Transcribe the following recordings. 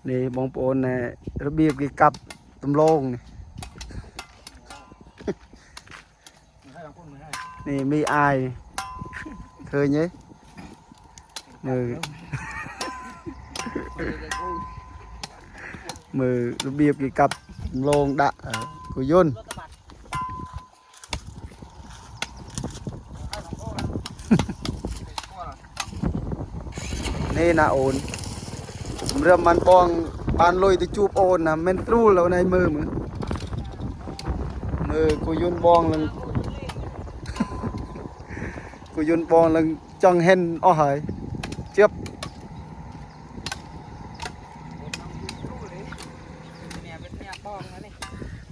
นี่บองโปนเนี่ยระเบียบกี่กับตำโลงนี่มีอายเคยnhớมือระเบียบกี่กับตำโลงđạ của Yunนี่นะโอนเริ่มมันบองบานลอยที่จูบโอนนะเมนทรูแล้วในมือกูยุนบองลัง กูยุนบองลังจังเห็นอ้อหายเจ็บ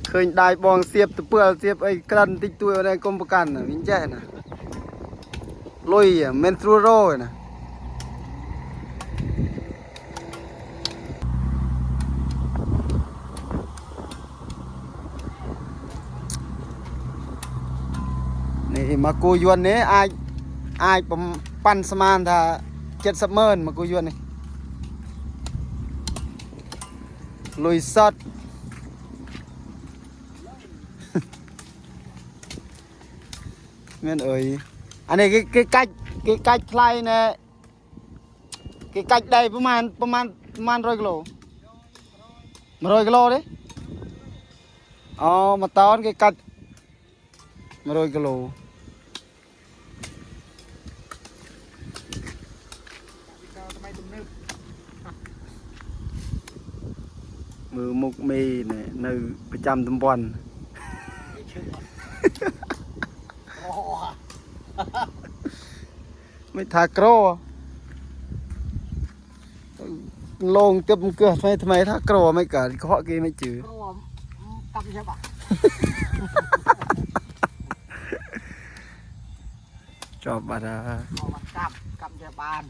เคยได้บองเสียบตะเปื่อเสียบไอ้กรันติ๊กตัวในกรมประกันน่ะวินแจ้น่ะลอยอ่ะเมนทรูโร่น่ะนี่มากูยวนนี้อายผมปั้นสมานถ้า70,000มากูยวนนี่ลุยสดเงี้ยเอ้ยอันนี้cái cáchคลายเนี่ยcái cách đâyประมาณ100 กิโล100 กิโลđấyอ๋อมาตอนcái cách 100 กิโลมือมุกมีเนี่ยในประจำตำบลไม่ทากรอลงเต็มเกลือทำไมทากรอไม่เกิดเคาะกี่ไม่จืดกำใช่ปะจอบมาดากำจะบาน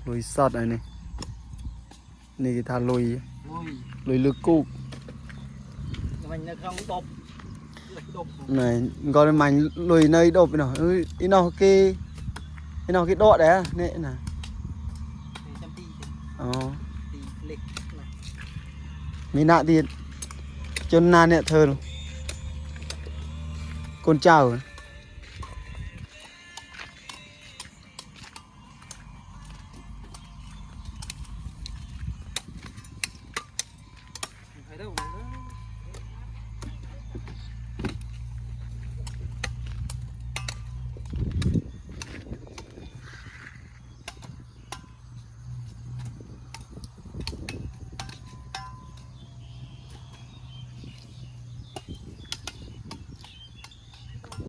ลุยสดอะไรนี่ทาลุยลึกกุ๊กnày còn mảnh lùi nơi đột nó đi nó cái độ đấy nè nè mình nạ tiền chôn na nè thơ con chào